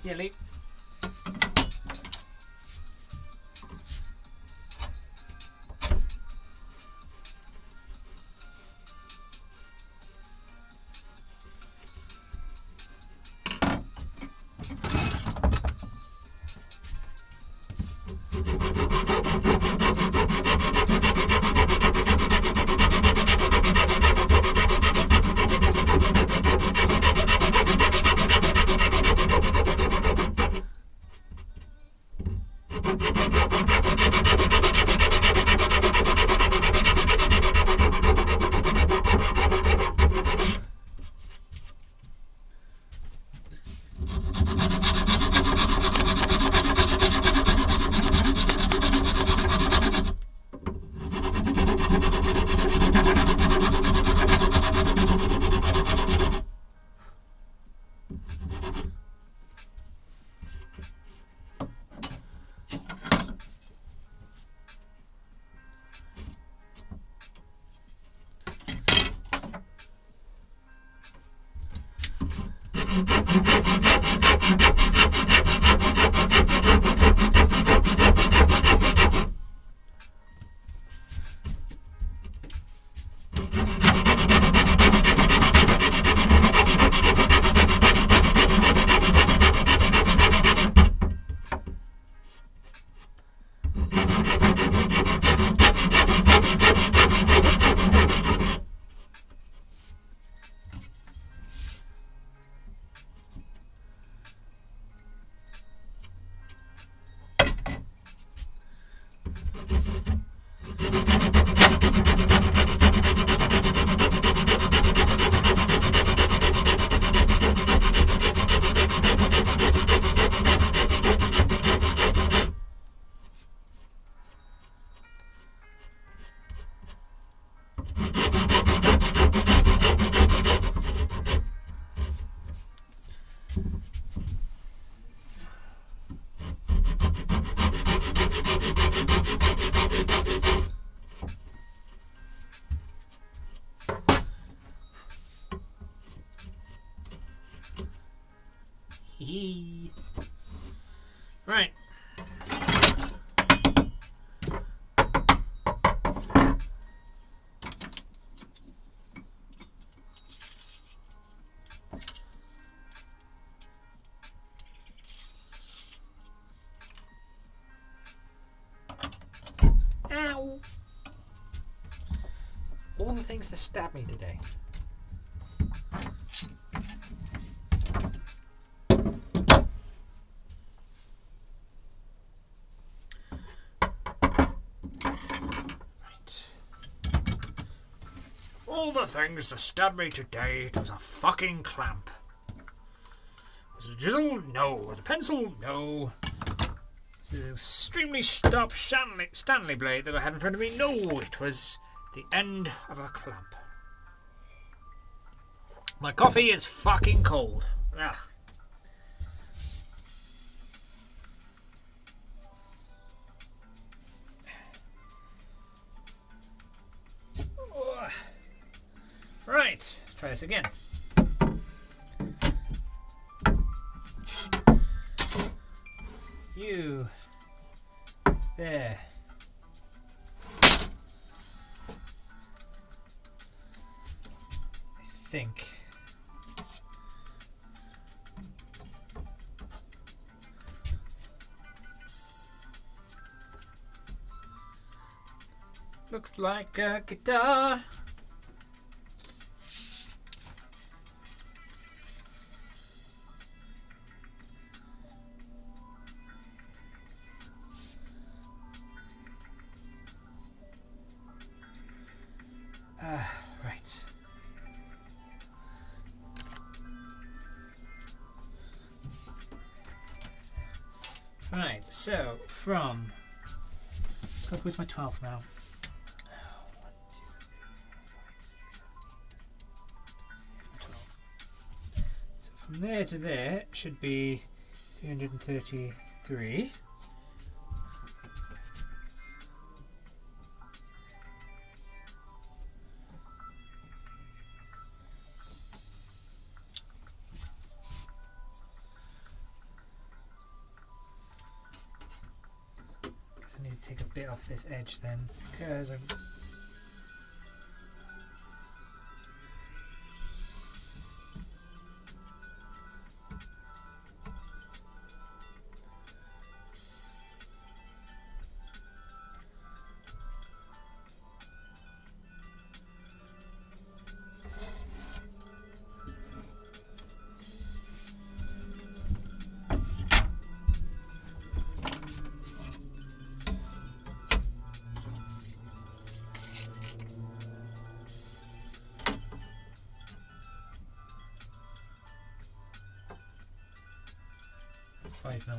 Jelly. Right. Ow! All the things that stab me today. All the things that stabbed me today, it was a fucking clamp. Was it a chisel? No. Was it a pencil? No. Was it an extremely sharp Stanley blade that I had in front of me? No, it was the end of a clamp. My coffee is fucking cold. Ugh. Right, let's try this again. You there. I think. Looks like a guitar. Right. Right, so from... God, where's my 12 now? 1, 2, 3, 4, 5, 6, 7, 12. So from there to there should be 333. I need to take a bit off this edge then, because I'm... No.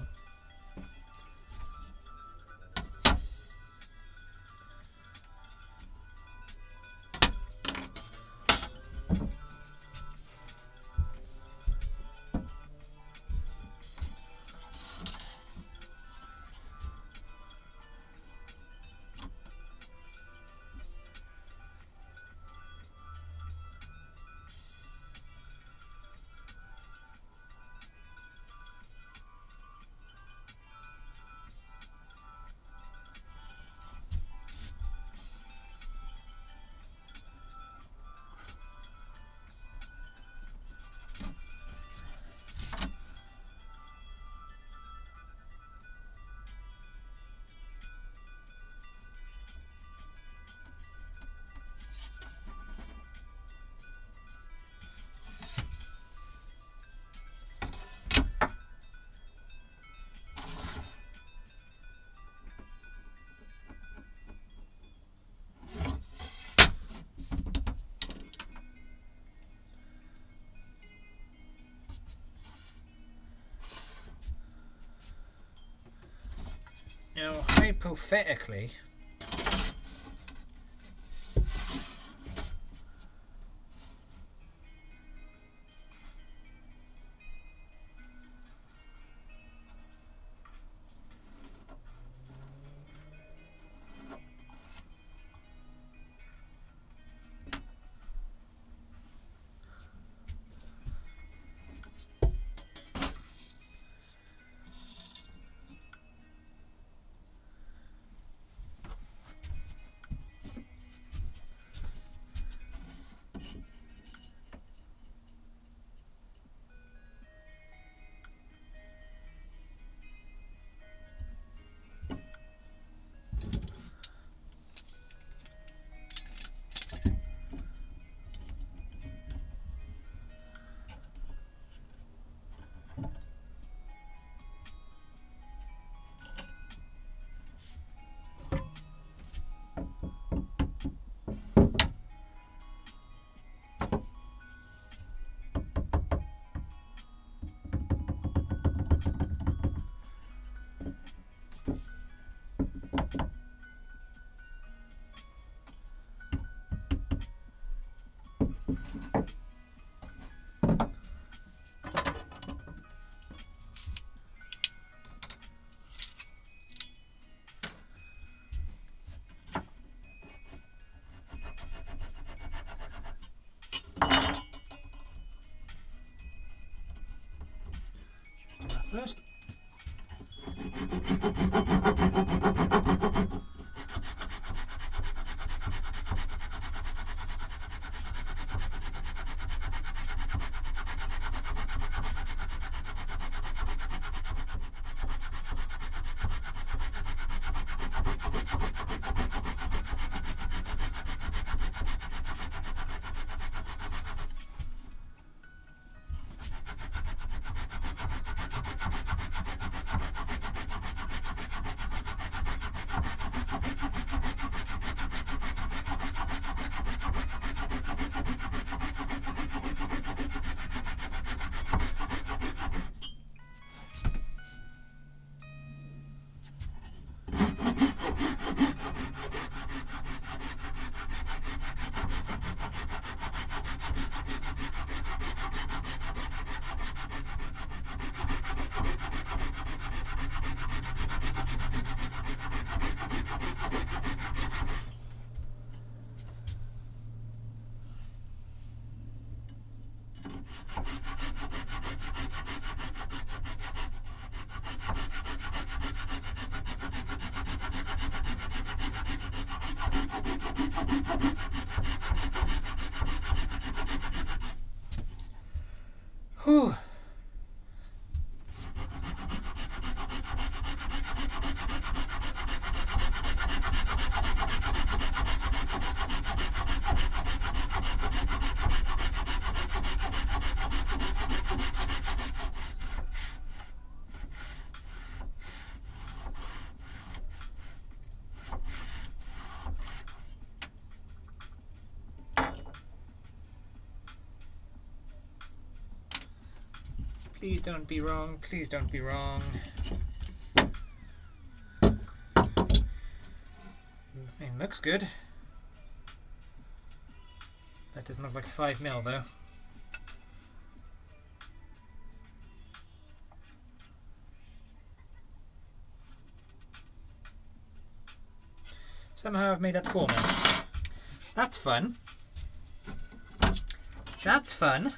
Now, hypothetically, first. Whew. Please don't be wrong, please don't be wrong. It looks good. That doesn't look like 5mm though. Somehow I've made that 4mm. That's fun. That's fun.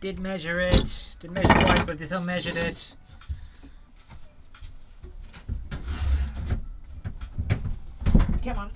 Did measure it. Didn't measure twice, but they still measured it. Come on.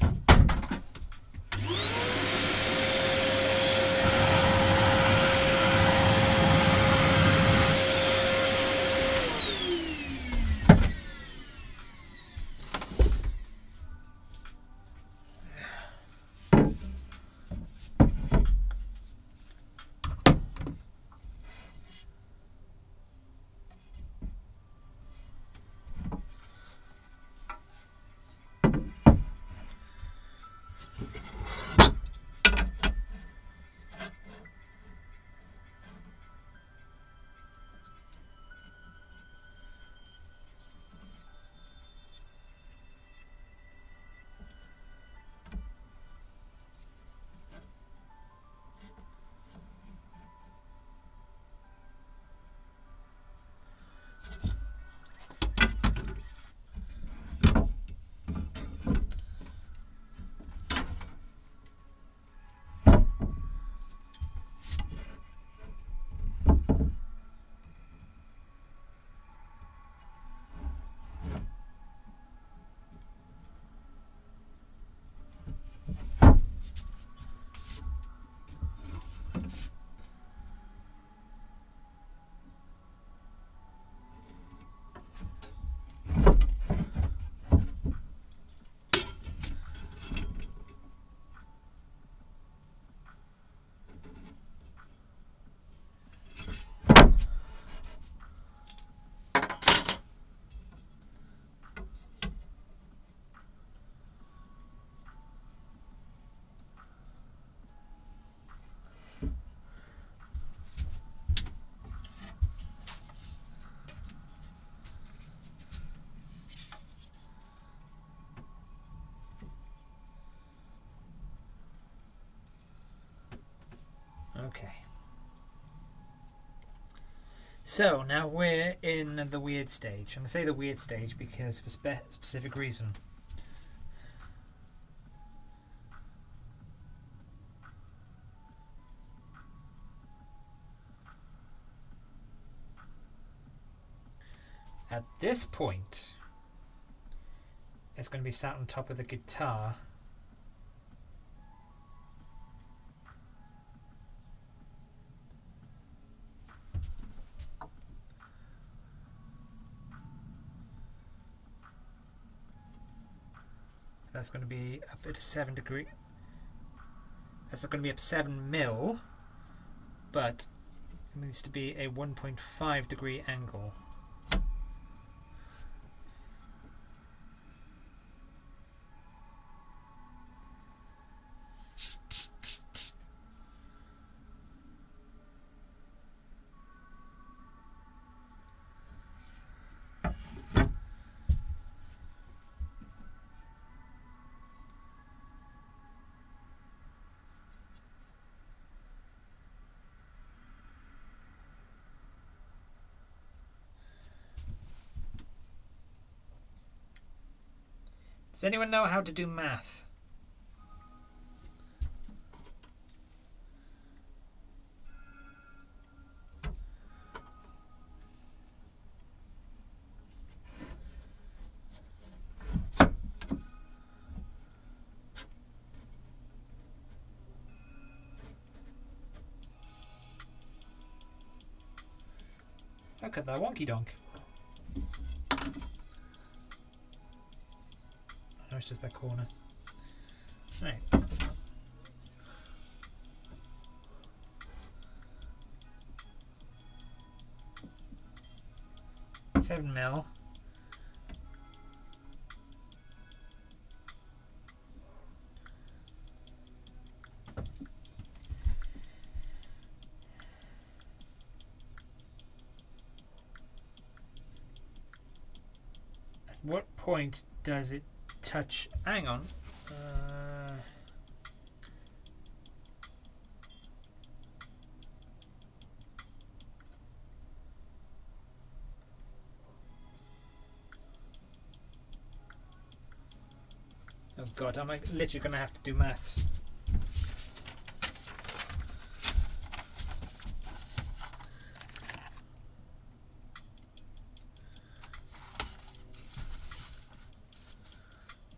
Okay. So now we're in the weird stage. I'm going to say the weird stage because of a specific reason. at this point, it's going to be sat on top of the guitar. That's going to be up at 7 degree. That's going to be up 7 mil, but it needs to be a 1.5 degree angle. Does anyone know how to do math? Look at that wonky donk. No, it's just that corner. Right. $7 mil. At what point does it touch? Hang on. Oh god, I'm like literally gonna have to do maths.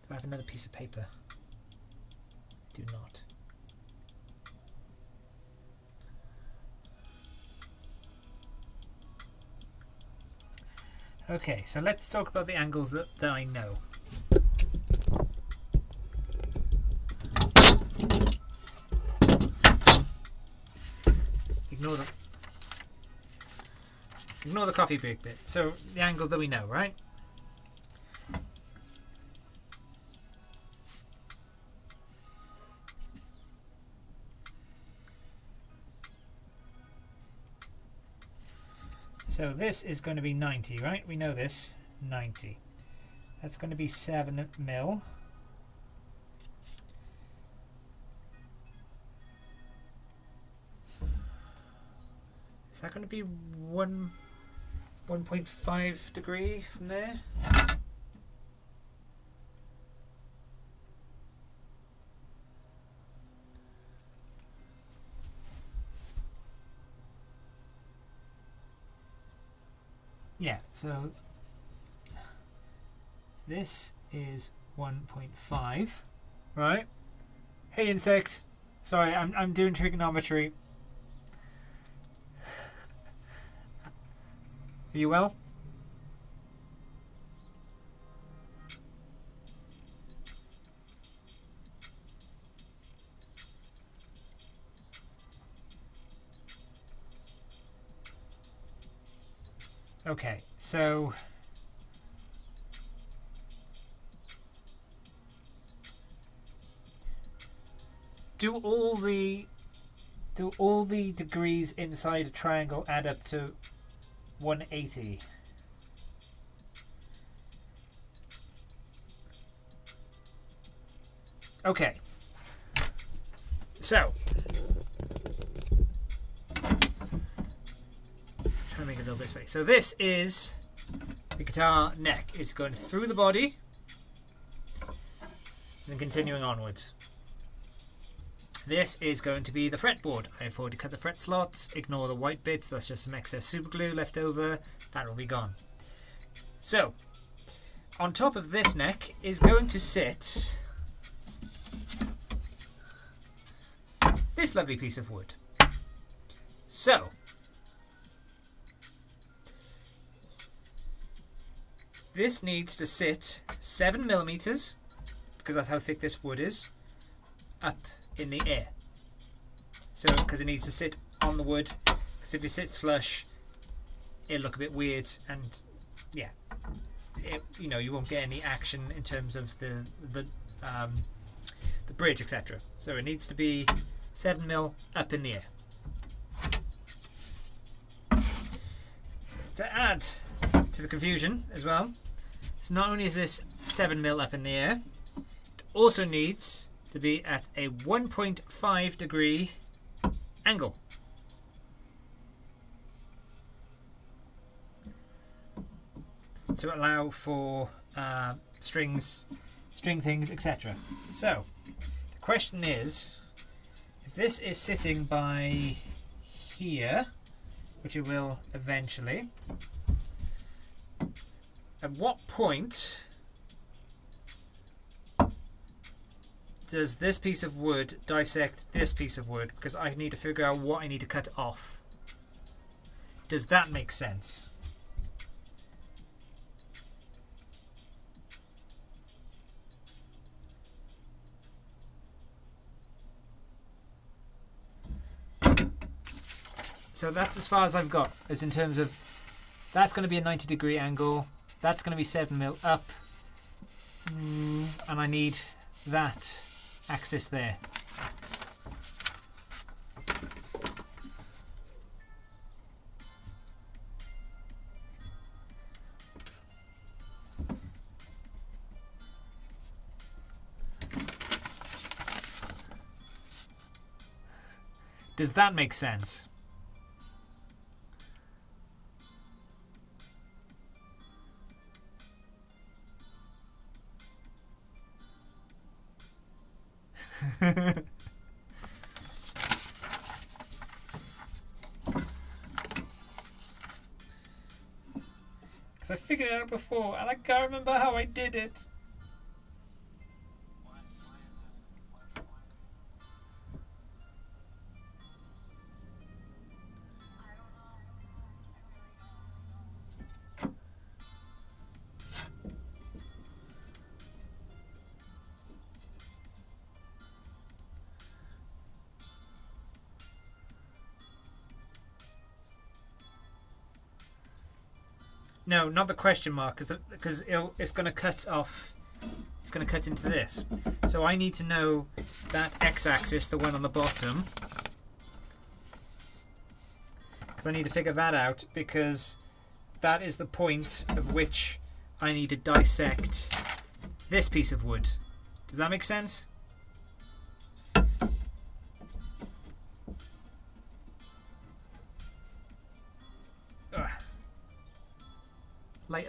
Do I have another piece of paper? I do not. Okay, so let's talk about the angles that I know. Ignore the coffee break bit. So the angle that we know, right? So this is going to be 90, right? We know this, 90. That's going to be 7 mil. Is that going to be 1.5 degree from there? Yeah, so this is 1.5, right? Hey insect, sorry, I'm doing trigonometry. Are you well? Okay, so do all the degrees inside a triangle add up to 180? Okay, so trying to make a little bit of space. So this is the guitar neck. It's going through the body and continuing onwards. This is going to be the fretboard. I've already cut the fret slots. Ignore the white bits. That's just some excess super glue left over. That will be gone. So, on top of this neck is going to sit this lovely piece of wood. So, this needs to sit 7mm, because that's how thick this wood is, up in the air. So, because it needs to sit on the wood, because if it sits flush, it'll look a bit weird, and yeah, you know, you won't get any action in terms of the bridge, etc. So it needs to be 7mm up in the air. To add to the confusion as well, so not only is this 7mm up in the air, it also needs to be at a 1.5 degree angle. To allow for string things, etc. So the question is, if this is sitting by here, which it will eventually, at what point does this piece of wood dissect this piece of wood? Because I need to figure out what I need to cut off. Does that make sense? So that's as far as I've got, is in terms of, that's going to be a 90 degree angle, that's going to be 7mm up, and I need that axis there. Does that make sense? Because I figured it out before and I can't remember how I did it. No, not the question mark, because it's going to cut off. It's going to cut into this. So I need to know that x-axis, the one on the bottom, because I need to figure that out, because that is the point of which I need to dissect this piece of wood. Does that make sense?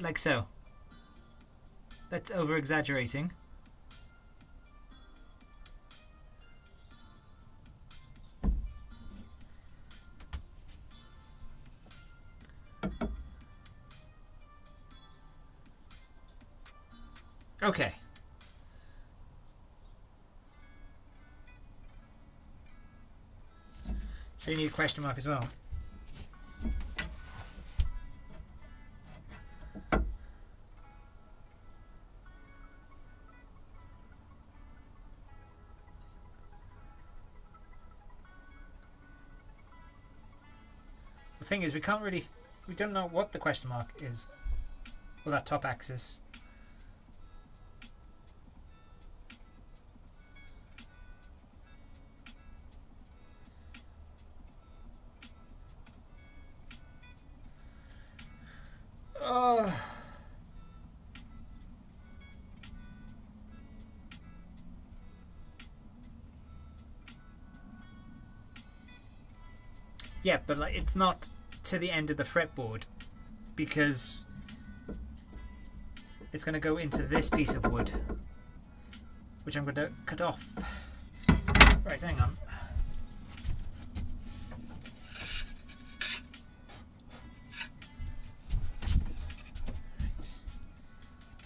Like so. That's over exaggerating. Okay. So you need a question mark as well. The thing is, we don't know what the question mark is, or that top axis. Yeah, but like, it's not to the end of the fretboard, because it's going to go into this piece of wood, which I'm going to cut off. Right, hang on.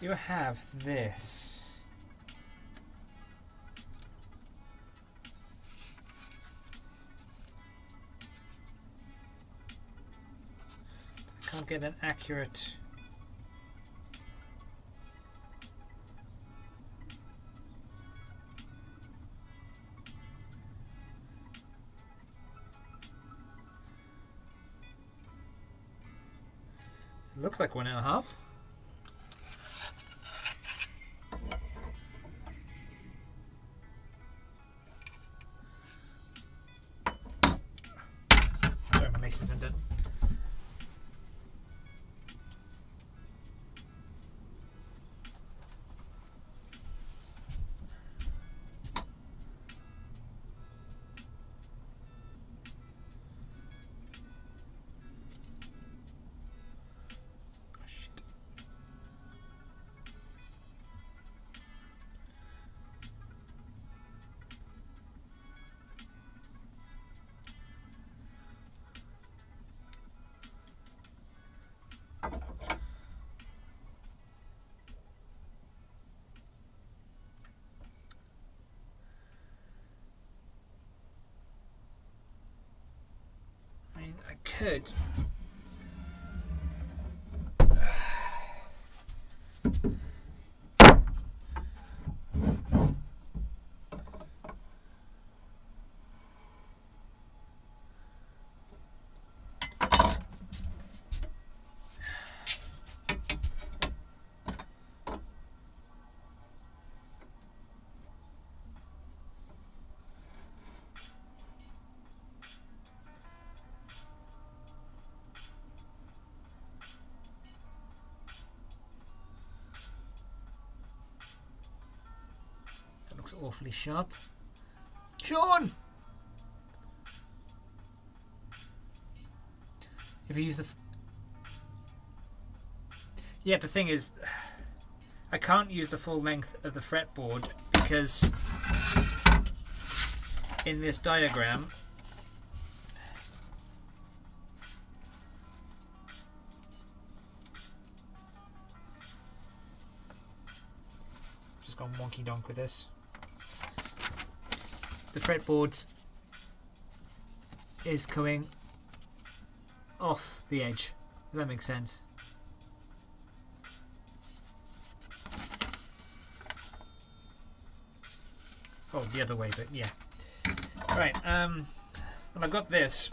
do have this. I can't get an accurate. It looks like 1.5. Sorry, my lace is undone. I could. Awfully sharp. Sean! If you use the... Yeah, the thing is, I can't use the full length of the fretboard because in this diagram just gone wonky donk with this. The fretboard is coming off the edge. Does that make sense? Oh, the other way, but yeah. Right, well, I've got this.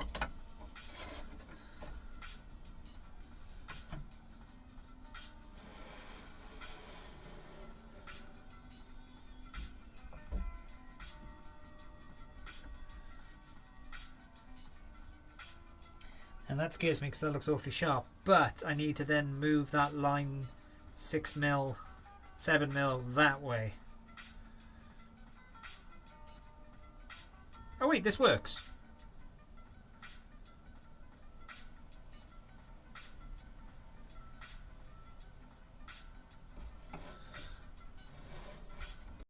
And that scares me because that looks awfully sharp. But I need to then move that line 6mm, 7mm that way. Oh wait, this works.